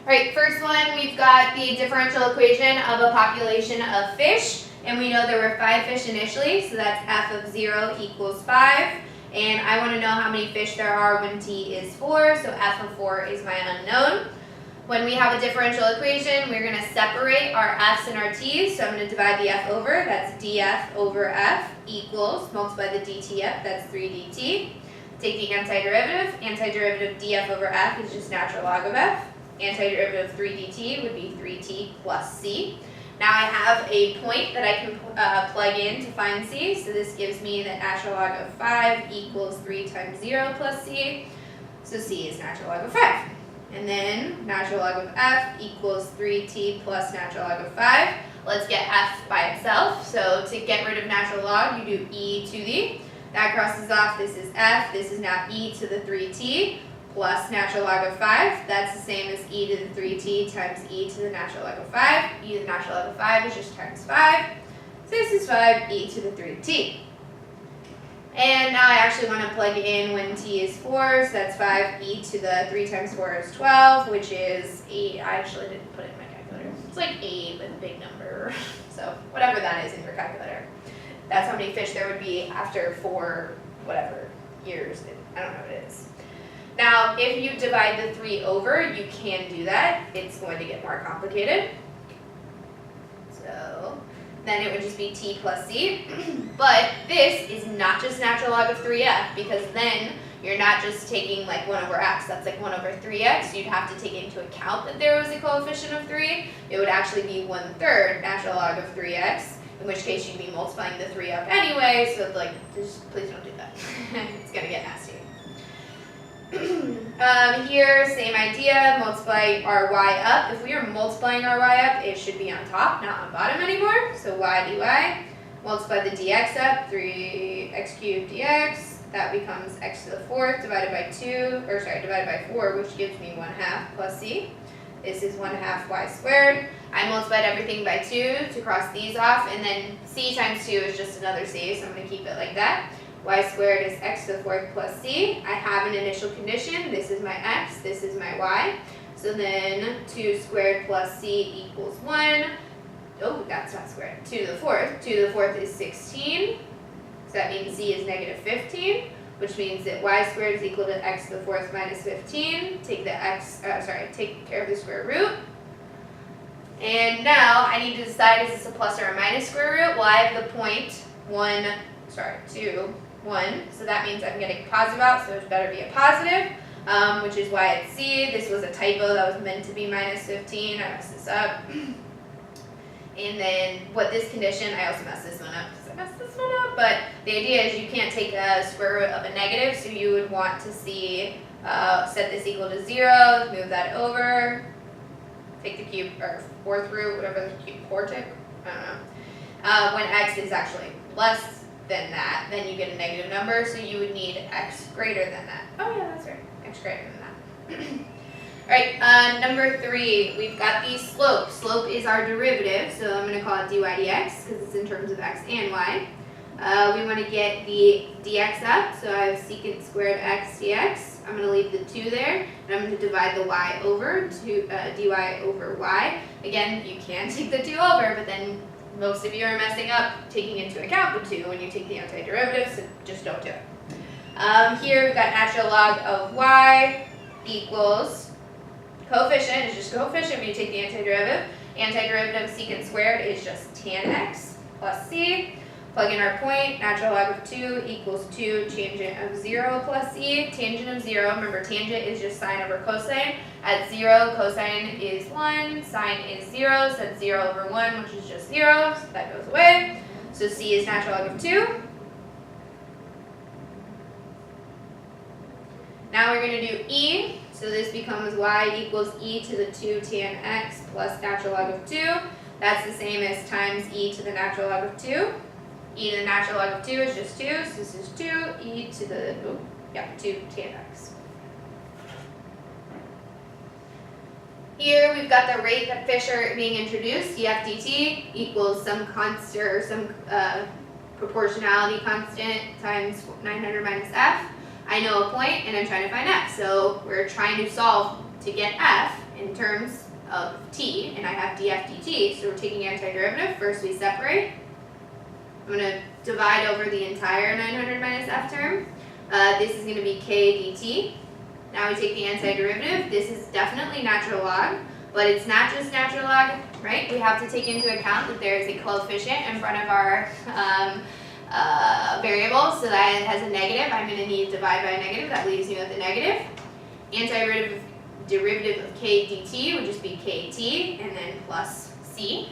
right, first one, we've got the differential equation of a population of fish, and we know there were 5 fish initially, so that's f of 0 equals 5, and I want to know how many fish there are when t is 4, so f of 4 is my unknown. When we have a differential equation, we're going to separate our f's and our t's, so I'm going to divide the f over, that's df over f equals, multiply the dtf, that's 3 dt. Take the antiderivative df over f is just natural log of f. Antiderivative of 3 dt would be 3t plus c. Now I have a point that I can plug in to find c, so this gives me that natural log of 5 equals 3 times 0 plus c, so c is natural log of 5. And then natural log of f equals 3t plus natural log of 5. Let's get f by itself. So to get rid of natural log, you do e to the. That crosses off. This is f. This is now e to the 3t plus natural log of 5. That's the same as e to the 3t times e to the natural log of 5. E to the natural log of 5 is just times 5. So this is 5 e to the 3t. And now I actually want to plug in when t is 4, so that's 5 e to the 3 times 4 is 12, which is 8. I actually didn't put it in my calculator. It's like 8 with a big number. So whatever that is in your calculator. That's how many fish there would be after 4, whatever, years. I don't know what it is. Now, if you divide the 3 over, you can do that. It's going to get more complicated. So then it would just be t plus c. But this is not just natural log of 3f, because then you're not just taking like 1 over x, that's like 1 over 3x. You'd have to take into account that there was a coefficient of 3. It would actually be 1/3 natural log of 3x, in which case you'd be multiplying the 3 up anyway, so like, just please don't do that. It's gonna get nasty. Here, same idea, multiply our y up. If we are multiplying our y up, it should be on top, not on bottom anymore. So y dy, multiply the dx up, 3x cubed dx. That becomes x to the 4th divided by 4, which gives me 1/2 plus c. This is 1/2 y squared. I multiplied everything by 2 to cross these off, and then c times 2 is just another c, so I'm going to keep it like that. Y squared is x to the 4th plus c. I have an initial condition. This is my x, this is my y. So then 2 squared plus c equals 1. Oh, that's not squared. 2 to the 4th. 2 to the 4th is 16. So that means c is negative 15, which means that y squared is equal to x to the 4th minus 15. Take care of the square root. And now I need to decide, is this a plus or a minus square root? Well, I have the point 2, 1. So that means I'm getting positive out, so it better be a positive, which is why it's c. This was a typo. That was meant to be minus 15. I messed this up. And then what this condition, I also messed this one up because I messed this one up, but the idea is you can't take a square root of a negative, so you would want to see, set this equal to 0, move that over, take the cube, or 4th root, whatever the cube, quartic, I don't know. When x is actually less than that, then you get a negative number, so you would need x greater than that. Oh yeah, that's right, x greater than that. Alright, number 3, we've got the slope. Slope is our derivative, so I'm going to call it dy dx, because it's in terms of x and y. We want to get the dx up, so I have secant squared x dx. I'm going to leave the 2 there, and I'm going to divide the y over to dy over y. Again, you can take the 2 over, but then most of you are messing up taking into account the 2 when you take the antiderivative, so just don't do it. Here we've got natural log of y equals, coefficient is just coefficient when you take the antiderivative. Antiderivative of secant squared is just tan x plus c. Plug in our point, natural log of 2 equals 2 tangent of 0 plus c. Tangent of 0, remember tangent is just sine over cosine. At 0, cosine is 1, sine is 0, so that's 0 over 1, which is just 0, so that goes away. So c is natural log of 2. Now we're going to do e, so this becomes y equals e to the 2 tan x plus natural log of 2. That's the same as times e to the natural log of 2. E to the natural log of 2 is just 2, so this is 2, e to the, 2 tan x. Here we've got the rate that fish are being introduced, df dt equals some constant or some proportionality constant times 900 minus f. I know a point and I'm trying to find f, so we're trying to solve to get f in terms of t, and I have df dt, so we're taking antiderivative. First we separate. I'm going to divide over the entire 900 minus f term. This is going to be k dt. Now we take the antiderivative. This is definitely natural log, but it's not just natural log, right? We have to take into account that there is a coefficient in front of our variable, so that it has a negative. I'm going to need to divide by a negative. That leaves me with a negative. Antiderivative of k dt would just be kt, and then plus c.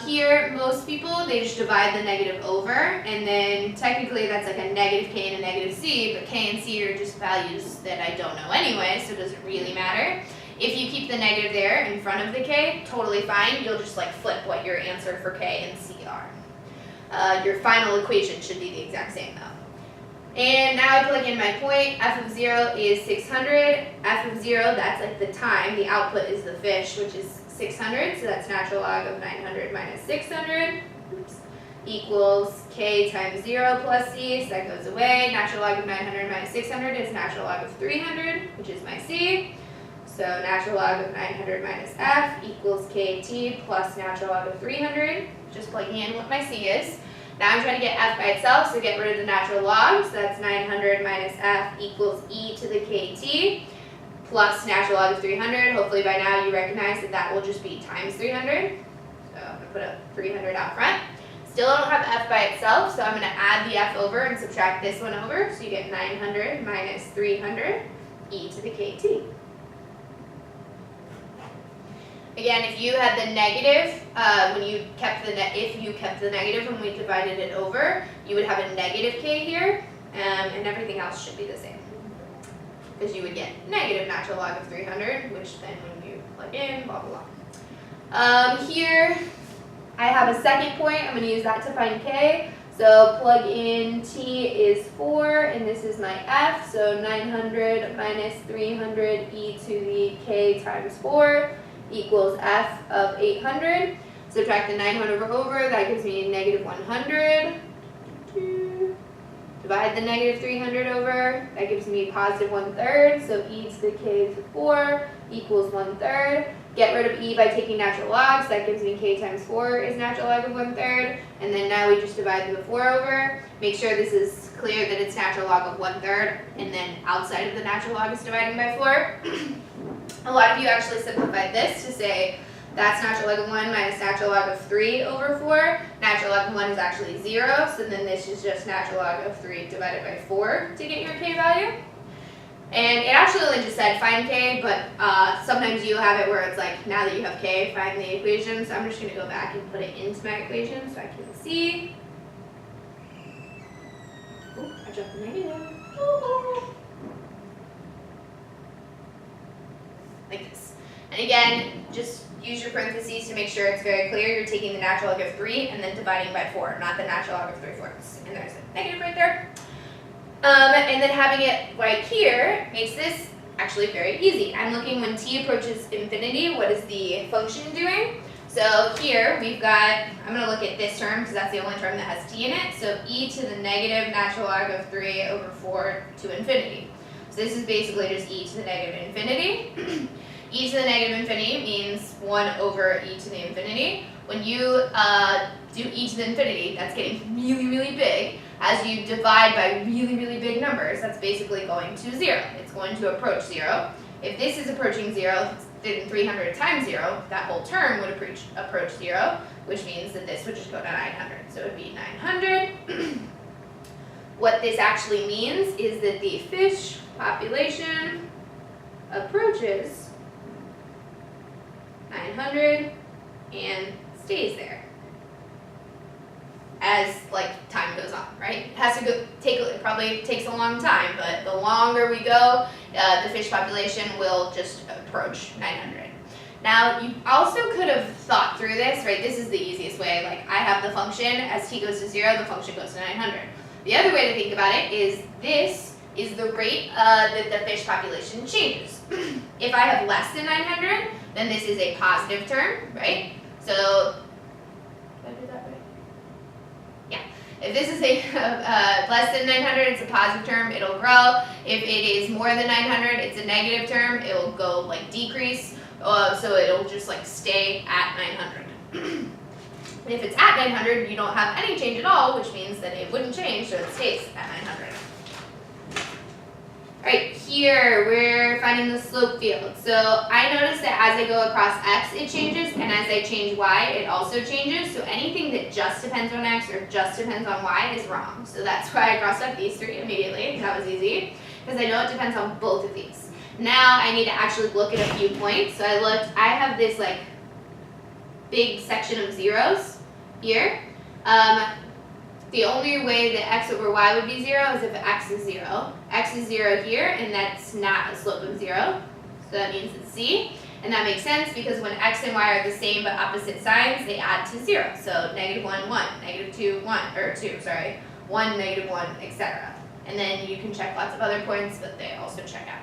Here, most people, they just divide the negative over, and then technically that's like a negative k and a negative c, but k and c are just values that I don't know anyway, so it doesn't really matter. If you keep the negative there in front of the k, totally fine. You'll just like flip what your answer for k and c are. Your final equation should be the exact same though. And now I plug in my point. F of 0 is 600. F of 0, that's like the time. The output is the fish, which is 600, so that's natural log of 900 minus 600, equals k times 0 plus c, so that goes away. Natural log of 900 minus 600 is natural log of 300, which is my c. So natural log of 900 minus f equals kt plus natural log of 300, just plugging in what my c is. Now I'm trying to get f by itself, so get rid of the natural log, so that's 900 minus f equals e to the kt. Plus natural log of 300. Hopefully by now you recognize that that will just be times 300. So I'm going to put a 300 out front. Still don't have f by itself, so I'm going to add the f over and subtract this one over. So you get 900 minus 300 e to the kt. Again, if you had the negative, if you kept the negative when we divided it over, you would have a negative k here, and everything else should be the same. Because you would get negative natural log of 300, which then when you plug in, blah, blah, blah. Here, I have a second point. I'm going to use that to find k. So plug in t is 4, and this is my f. So 900 minus 300 e to the k times 4 equals f of 800. Subtract the 900 over, that gives me negative 100. Divide the negative 300 over, that gives me positive 1/3, so e to the k to 4 equals 1/3. Get rid of e by taking natural logs, that gives me k times 4 is natural log of 1/3, and then now we just divide the 4 over. Make sure this is clear that it's natural log of 1/3, and then outside of the natural log is dividing by 4. A lot of you actually simplified this to say that's natural log of 1 minus natural log of 3 over 4. Natural log of 1 is actually 0, so then this is just natural log of 3 divided by 4 to get your k value. And it actually only just said find k, but sometimes you have it where it's like, now that you have k, find the equation. So I'm just going to go back and put it into my equation so I can see. Oh, I dropped the negative. Like this. And again, just use your parentheses to make sure it's very clear. You're taking the natural log of 3 and then dividing by 4, not the natural log of 3/4. And there's a negative right there. And then having it right here makes this actually very easy. I'm looking when t approaches infinity, what is the function doing? So here we've got, I'm going to look at this term because that's the only term that has t in it. So e to the negative natural log of 3 over 4 to infinity. So this is basically just e to the negative infinity. E to the negative infinity means 1 over e to the infinity. When you do e to the infinity, that's getting really, really big. As you divide by really, really big numbers, that's basically going to 0. It's going to approach 0. If this is approaching 0, then 300 times 0, that whole term would approach 0, which means that this would just go to 900. So it would be 900. What this actually means is that the fish population approaches 900 and stays there as like time goes on, right? It has to go it probably takes a long time, but the longer we go, the fish population will just approach 900. Now, you also could have thought through this, right? This is the easiest way. Like, I have the function, as t goes to 0, the function goes to 900. The other way to think about it is this is the rate that the fish population changes. If I have less than 900, then this is a positive term, right? So, did I do that right? Yeah. If this is a less than 900, it's a positive term, it'll grow. If it is more than 900, it's a negative term, it'll go like decrease. So it'll just like stay at 900. If it's at 900, you don't have any change at all, which means that it wouldn't change, so it stays at 900. Alright, here we're finding the slope field. So I notice that as I go across x, it changes, and as I change y, it also changes. So anything that just depends on x or just depends on y is wrong. So that's why I crossed out these three immediately. That was easy, because I know it depends on both of these. Now I need to actually look at a few points. So I have this like big section of zeros here. The only way that x over y would be 0 is if x is 0. X is 0 here, and that's not a slope of 0. So that means it's c. And that makes sense because when x and y are the same but opposite signs, they add to 0. So -1, 1, -2, 1, or 2, sorry, 1, -1, etc. And then you can check lots of other points, but they also check out.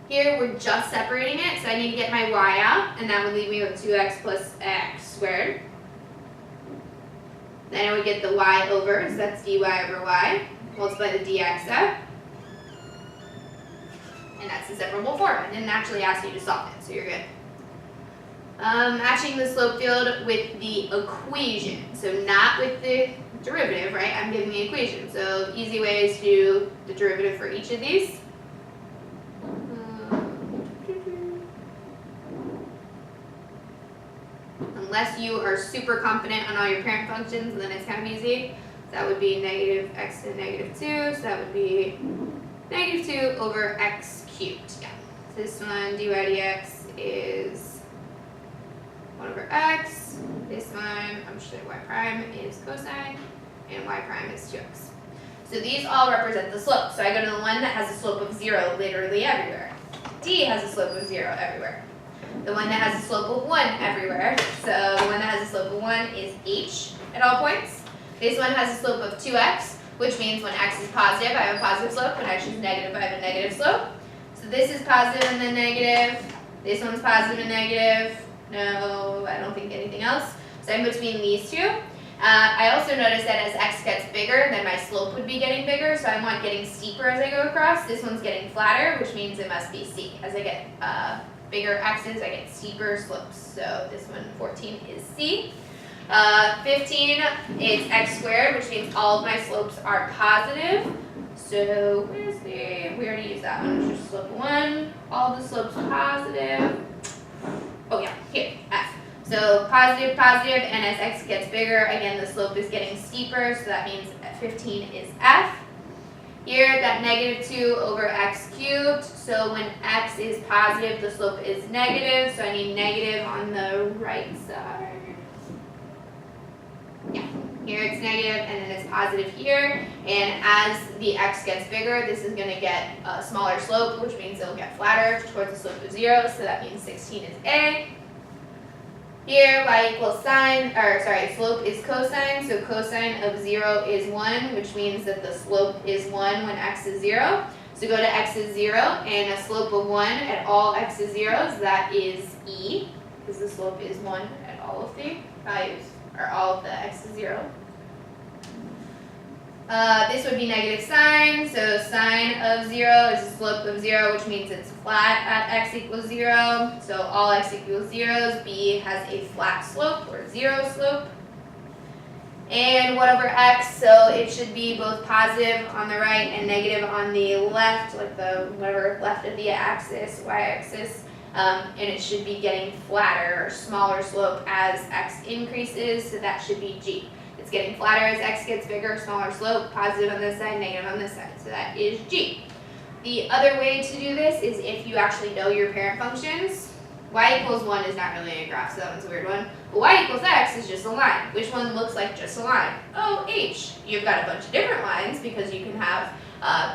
Here we're just separating it, so I need to get my y out, and that would leave me with 2x plus x squared. Then I would get the y over, so that's dy over y, multiply the dx out. And that's the separable form. I didn't actually ask you to solve it, so you're good. Matching the slope field with the equation, so not with the derivative, right? I'm giving the equation. So easy ways to do the derivative for each of these. Unless you are super confident on all your parent functions, then it's kind of easy. That would be negative x to -2, so that would be -2 over x cubed. Yeah. So this one, dy dx is 1 over x. This one, I'm sure y prime is cosine, and y prime is 2x. So these all represent the slope. So I go to the one that has a slope of 0 literally everywhere. D has a slope of 0 everywhere. The one that has a slope of 1 everywhere. So the one that has a slope of 1 is h at all points. This one has a slope of 2x, which means when x is positive, I have a positive slope. When x is negative, I have a negative slope. So this is positive and then negative. This one's positive and negative. No, I don't think anything else. So I'm between these two. I also notice that as x gets bigger, then my slope would be getting bigger. So I want getting steeper as I go across. This one's getting flatter, which means it must be c. As I get bigger x's, I get steeper slopes. So this one, 14, is c. 15, it's x squared, which means all of my slopes are positive. So where's the, we already used that one, it's just slope 1, all the slopes positive. Oh yeah, here, f. So positive, positive, and as x gets bigger, again, the slope is getting steeper, so that means 15 is f. Here, I've got -2 over x cubed, so when x is positive, the slope is negative, so I need negative on the right side. Yeah, here it's negative, and then it's positive here, and as the x gets bigger, this is going to get a smaller slope, which means it'll get flatter towards the slope of 0, so that means 16 is a. Here, y equals slope is cosine, so cosine of 0 is 1, which means that the slope is 1 when x is 0. So go to x is 0, and a slope of 1 at all x is 0s, that is e, because the slope is 1 at all of the values, or all of the x is 0. This would be negative sine, so sine of 0 is a slope of 0, which means it's flat at x equals 0. So all x equals 0s, b has a flat slope or 0 slope. And 1 over x, so it should be both positive on the right and negative on the left, like the whatever left of the axis, y-axis. And it should be getting flatter or smaller slope as x increases, so that should be g. It's getting flatter as x gets bigger, smaller slope, positive on this side, negative on this side. So that is g. The other way to do this is if you actually know your parent functions. Y equals 1 is not really a graph, so that one's a weird one. But y equals x is just a line. Which one looks like just a line? Oh, h. You've got a bunch of different lines because you can have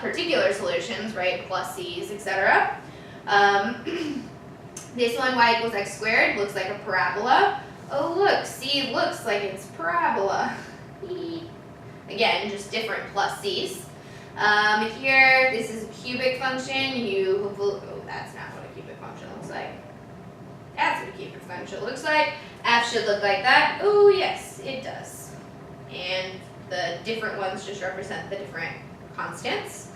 particular solutions, right? Plus c's, etc. This one, y equals x squared, looks like a parabola. Oh look, C looks like it's parabola. Again, just different plus C's. Here, this is a cubic function. Oh, that's not what a cubic function looks like. That's what a cubic function looks like. F should look like that. Oh yes, it does. and the different ones just represent the different constants.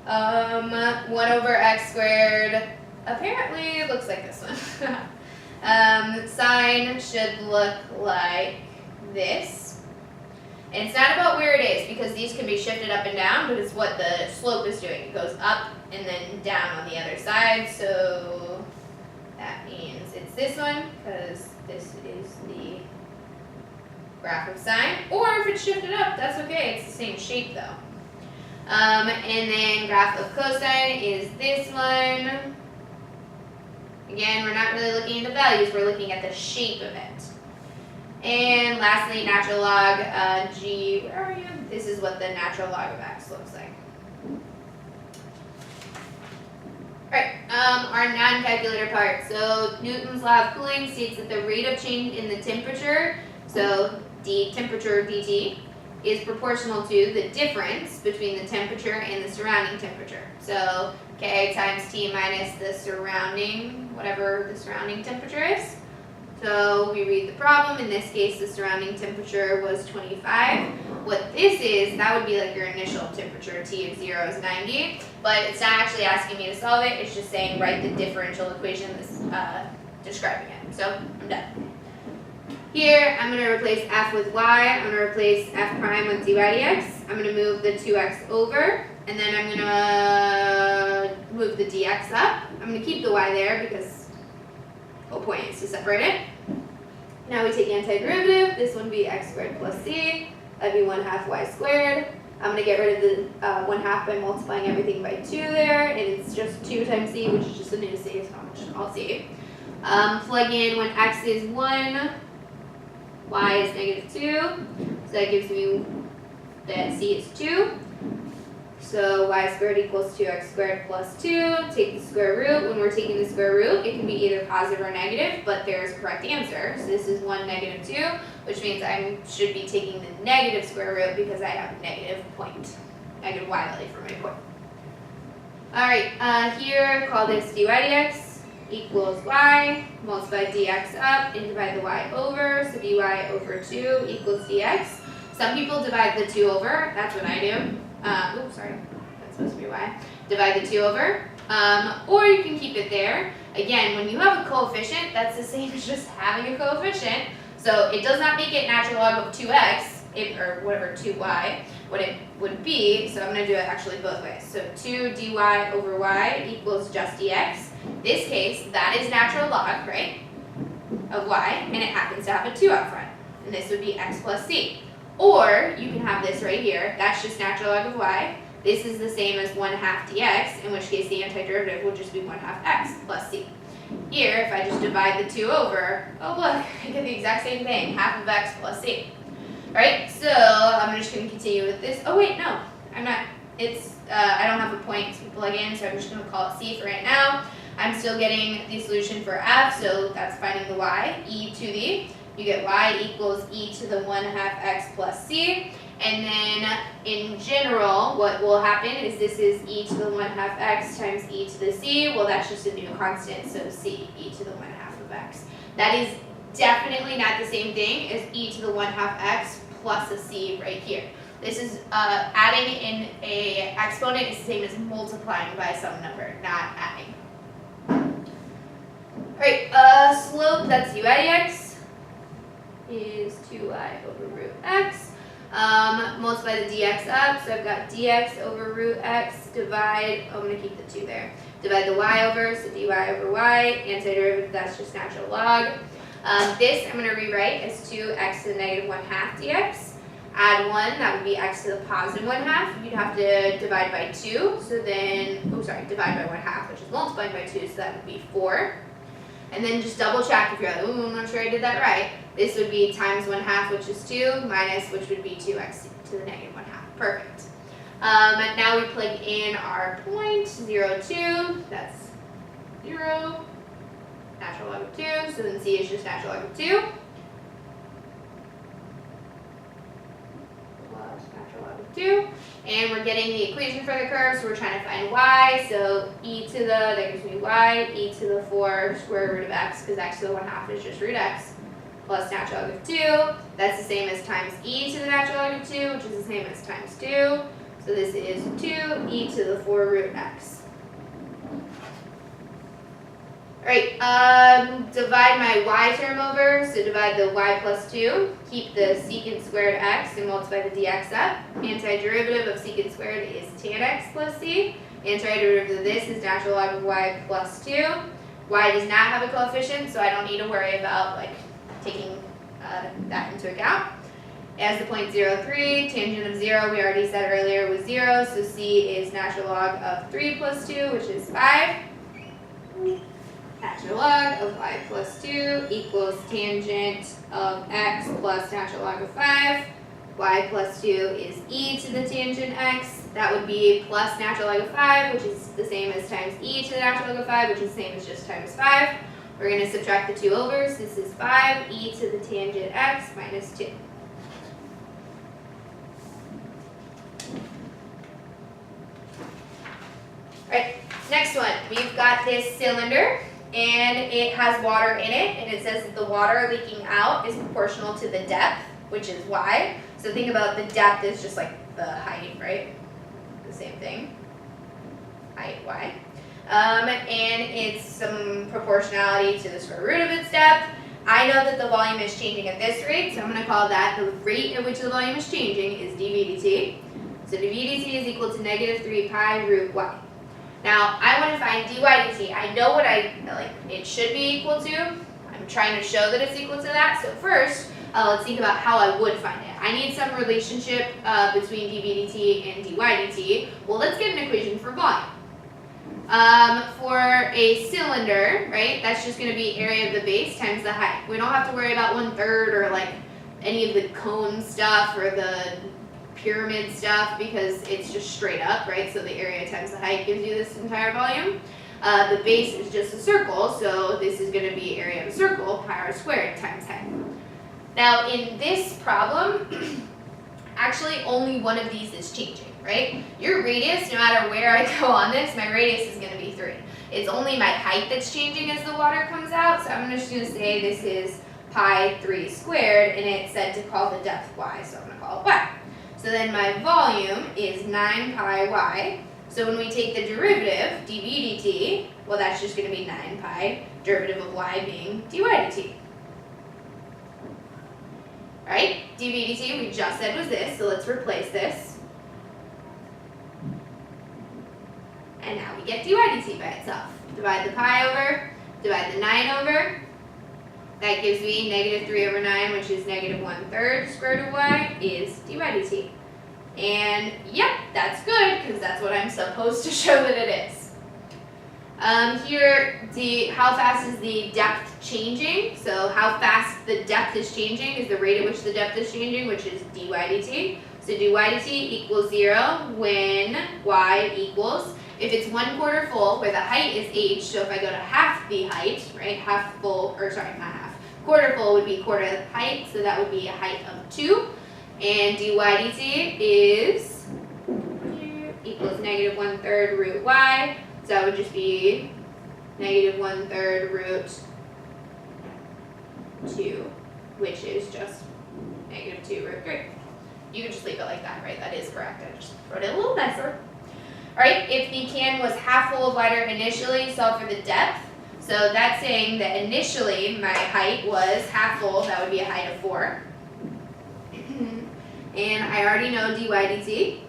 1 over x squared apparently looks like this one. Sine should look like this. And it's not about where it is, because these can be shifted up and down, but it's what the slope is doing. It goes up and then down on the other side, so that means it's this one, because this is the graph of sine. Or if it's shifted up, that's okay, it's the same shape though. And then graph of cosine is this one. Again, we're not really looking at the values, we're looking at the shape of it. And lastly, natural log g, where are you? This is what the natural log of x looks like. Alright, our non-calculator part. So Newton's law of cooling states that the rate of change in the temperature, so temperature dt, is proportional to the difference between the temperature and the surrounding temperature. So K times T minus the surrounding, whatever the surrounding temperature is. So we read the problem. In this case, the surrounding temperature was 25. What this is, that would be like your initial temperature. T of 0 is 90. But it's not actually asking me to solve it. It's just saying write the differential equation that's describing it. So I'm done. Here, I'm going to replace f with y. I'm going to replace f prime with dy dx. I'm going to move the 2x over. And then I'm going to move the dx up. I'm going to keep the y there because the whole point is to separate it. Now we take antiderivative. This one would be x squared plus c. That'd be 1/2 y squared. I'm going to get rid of the 1/2 by multiplying everything by 2 there. And it's just 2 times c, which is just a new c, so I'll see. Plug in when x is 1, y is -2. So that gives me that c is 2. So y squared equals 2x squared plus 2. Take the square root. When we're taking the square root, it can be either positive or negative, but there's a correct answer. So this is 1, -2, which means I should be taking the negative square root because I have a negative y value for my point. Alright, here, call this dy dx equals y, multiply dx up, and divide the y over, so dy over 2 equals dx. Some people divide the 2 over, that's what I do. Oops, sorry, that's supposed to be y. Divide the 2 over, or you can keep it there. Again, when you have a coefficient, that's the same as just having a coefficient. So it does not make it natural log of 2x, or whatever 2y, what it would be. So I'm going to do it actually both ways. So 2 dy over y equals just dx. This case, that is natural log, right, of y, and it happens to have a 2 up front. And this would be x plus c. Or you can have this right here, that's just natural log of y. This is the same as 1/2 dx, in which case the antiderivative will just be 1/2 x plus c. Here, if I just divide the 2 over, oh look, I get the exact same thing, half of x plus c. Alright, so I'm just going to continue with this. Oh wait, no, I'm not. It's, I don't have a point to plug in, so I'm just going to call it c for right now. I'm still getting the solution for f, so that's finding the y, e to the. You get y equals e to the 1/2 x plus c. And then in general, what will happen is this is e to the 1/2 x times e to the c. Well, that's just a new constant, so c, e to the 1/2 of x. That is definitely not the same thing as e to the 1/2 x plus a c right here. This is adding in a exponent is the same as multiplying by some number, not adding. Alright, slope, that's dy dx, is 2y over root x. Multiply the dx up, so I've got dx over root x, divide, I'm going to keep the 2 there. Divide the y over, so dy over y, antiderivative, that's just natural log. This I'm going to rewrite as 2x to the -1/2 dx. Add 1, that would be x to the positive 1/2. You'd have to divide by 2, so then, divide by 1/2, which is multiplied by 2, so that would be 4. And then just double check if you're like, I'm not sure I did that right. This would be times 1/2, which is 2, minus, which would be 2x to the -1/2. Perfect. Now we plug in our point, 0, 2, that's 0, natural log of 2, so then c is just natural log of 2. Plus natural log of 2. And we're getting the equation for the curve, so we're trying to find y, so e to the, that gives me y, e to the 4 square root of x, because x to the 1/2 is just root x, plus natural log of 2. That's the same as times e to the natural log of 2, which is the same as times 2. So this is 2 e to the 4 root x. Alright, divide my y term over, so divide the y plus 2, keep the secant squared x and multiply the dx up. Antiderivative of secant squared is tan x plus c. Antiderivative of this is natural log of y plus 2. Y does not have a coefficient, so I don't need to worry about like taking that into account. As the point 0,3, tangent of 0, we already said earlier was 0, so c is natural log of 3 plus 2, which is 5. Natural log of y plus 2 equals tangent of x plus natural log of 5. Y plus 2 is e to the tangent x. That would be plus natural log of 5, which is the same as times e to the natural log of 5, which is the same as just times 5. We're going to subtract the 2 overs. This is 5 e to the tangent x minus 2. Alright, next one. We've got this cylinder, and it has water in it, and it says that the water leaking out is proportional to the depth, which is y. So think about the depth is just like the height, right? The same thing. Height, y. And it's some proportionality to the square root of its depth. I know that the volume is changing at this rate, so I'm going to call that the rate at which the volume is changing is dv dt. So dv dt is equal to negative 3 pi root y. Now, I want to find dy dt. I know what it should be equal to. I'm trying to show that it's equal to that. So first, let's think about how I would find it. I need some relationship between dv dt and dy dt. Well, let's get an equation for volume. For a cylinder, right, that's just going to be area of the base times the height. We don't have to worry about 1/3 or like any of the cone stuff or the pyramid stuff because it's just straight up, right? So the area times the height gives you this entire volume. The base is just a circle, so this is going to be area of a circle, pi r squared times height. Now in this problem, actually only one of these is changing, right? Your radius, no matter where I go on this, my radius is going to be 3. It's only my height that's changing as the water comes out, so I'm just going to say this is pi 3 squared, and it said to call the depth y, so I'm going to call it y. So then my volume is 9 pi y. So when we take the derivative, dv dt, well that's just going to be 9 pi, derivative of y being dy dt. Right? dv dt we just said was this, so let's replace this. And now we get dy dt by itself. Divide the pi over, divide the 9 over. That gives me negative 3 over 9, which is negative 1/3 square root of y, is dy dt. And yep, that's good, because that's what I'm supposed to show that it is. Here, how fast is the depth changing? So how fast the depth is changing is the rate at which the depth is changing, which is dy dt. So dy dt equals 0 when y equals, if it's 1/4 full, where the height is h, so if I go to half the height, right, half full, or sorry, not half, quarter full would be quarter of the height, so that would be a height of 2. And dy dt is equals negative 1/3 root y, so that would just be negative 1/3 root 2, which is just negative 2 root 3. You can just leave it like that, right? That is correct. I just wrote it a little nicer. Alright, if the can was half full of water initially, solve for the depth. So that's saying that initially my height was half full, that would be a height of 4. And I already know dy dt.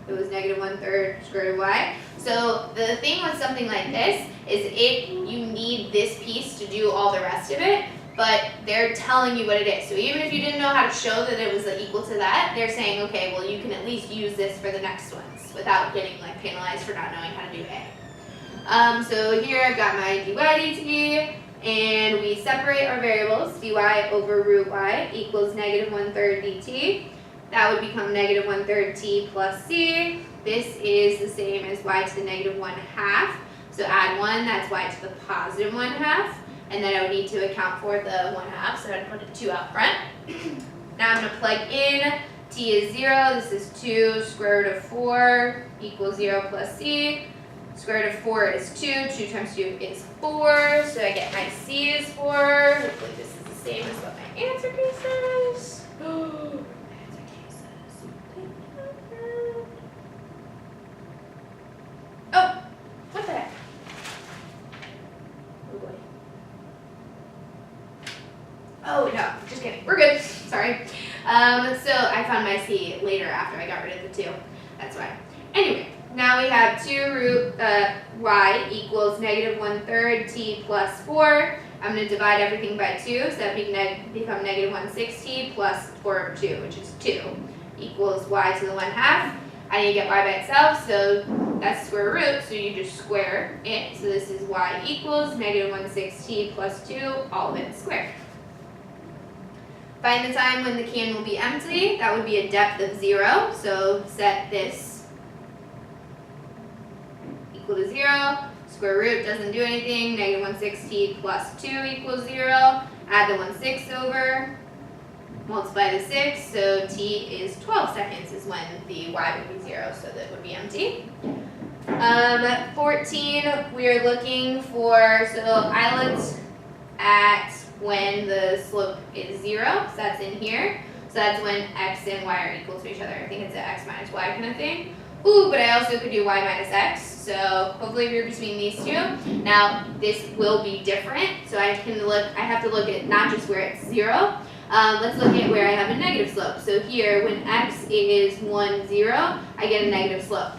It was negative 1/3 square root of y. So the thing with something like this is you need this piece to do all the rest of it, but they're telling you what it is. So even if you didn't know how to show that it was equal to that, they're saying, okay, well you can at least use this for the next ones without getting like penalized for not knowing how to do A. So here I've got my dy dt, and we separate our variables. Dy over root y equals negative 1/3 dt. That would become negative 1/3 t plus c. This is the same as y to the negative 1/2. So add 1, that's y to the positive 1/2. And then I would need to account for the 1/2, so I'd put a 2 out front. Now I'm going to plug in. T is 0, this is 2, square root of 4 equals 0 plus c. Square root of 4 is 2, 2 times 2 is 4, so I get my c is 4. Hopefully this is the same as what my answer key says. Answer key says. Oh, what the heck? Oh boy. Oh no, just kidding. We're good. Sorry. So I found my C later after I got rid of the 2. That's why. Anyway, now we have 2 root y equals negative 1/3 t plus 4. I'm going to divide everything by 2, so that become negative 1/6 t plus 4/2, which is 2, equals y to the 1/2. I need to get y by itself, so that's square root, so you just square it. So this is y equals negative 1/6 t plus 2, all of it squared. Find the time when the can will be empty. That would be a depth of 0. So set this equal to 0. Square root doesn't do anything. Negative 1/6 t plus 2 equals 0. Add the 1/6 over. Multiply the 6. So t is 12 seconds is when the y would be 0. So that would be empty. 14, we are looking for, so I looked at when the slope is 0, so that's in here. So that's when x and y are equal to each other. I think it's an x minus y kind of thing. Ooh, but I also could do y minus x. So hopefully we're between these 2. Now this will be different. So I have to look at not just where it's 0. Let's look at where I have a negative slope. So here, when x is 1, 0, I get a negative slope.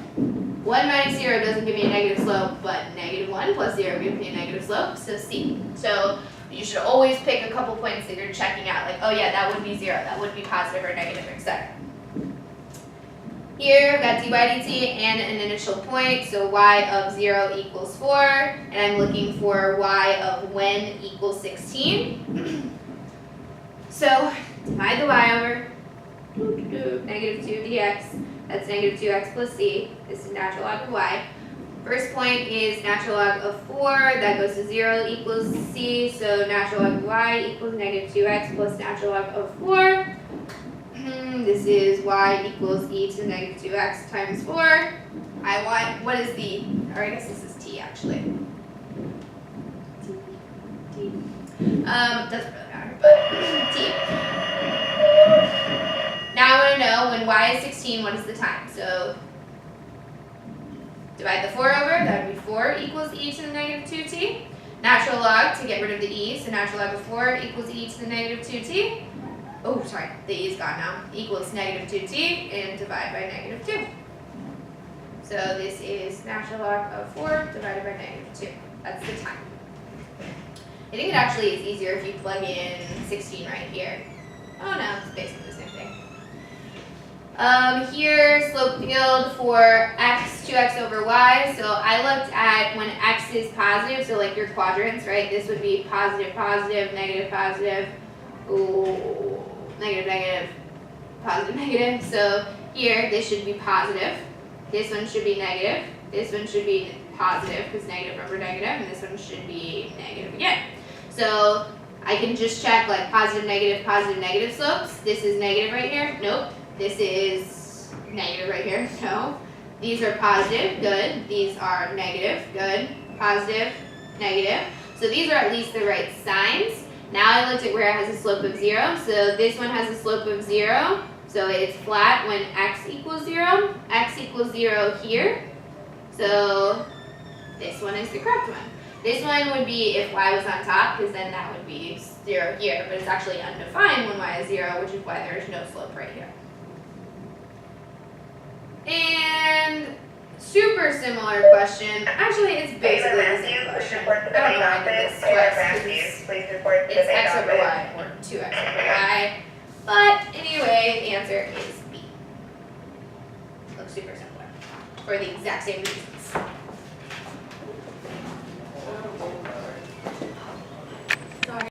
1 minus 0 doesn't give me a negative slope, but negative 1 plus 0 gives me a negative slope, so C. So you should always pick a couple points that you're checking out, like, oh yeah, that would be 0, that would be positive or negative, etc. Here, I've got dy dt and an initial point, so y of 0 equals 4, and I'm looking for y of when equals 16. So, divide the y over, negative 2 dx, that's negative 2x plus c, this is natural log of y. First point is natural log of 4, that goes to 0 equals c, so natural log of y equals negative 2x plus natural log of 4. This is y equals e to negative 2x times 4. I want, what is the, or I guess this is t actually. T. Doesn't really matter, but t. Now I want to know when y is 16, what is the time? So divide the 4 over, that would be 4 equals e to the negative 2t. Natural log to get rid of the e, so natural log of 4 equals e to the negative 2t. Oh, sorry, the e is gone now. Equals negative 2t, and divide by negative 2. So this is natural log of 4 divided by negative 2. That's the time. I think it actually is easier if you plug in 16 right here. Oh no, it's basically the same thing. Here, slope field for x, 2x over y. So I looked at when x is positive, so like your quadrants, right? This would be positive, positive, negative, positive, ooh, negative, negative, positive, negative. So here, this should be positive. This one should be negative. This one should be positive because negative over negative, and this one should be negative again. So I can just check like positive, negative slopes. This is negative right here. Nope. This is negative right here. No. These are positive. Good. These are negative. Good. Positive. Negative. So these are at least the right signs. Now I looked at where it has a slope of 0. So this one has a slope of 0. So it's flat when x equals 0. X equals 0 here. So this one is the correct one. This one would be if y was on top, because then that would be 0 here. But it's actually undefined when y is 0, which is why there is no slope right here. And super similar question. Actually, it's basically the same question. I don't know why I did this twice. It's x over y, or 2x over y. But anyway, the answer is B. Looks super similar for the exact same reasons.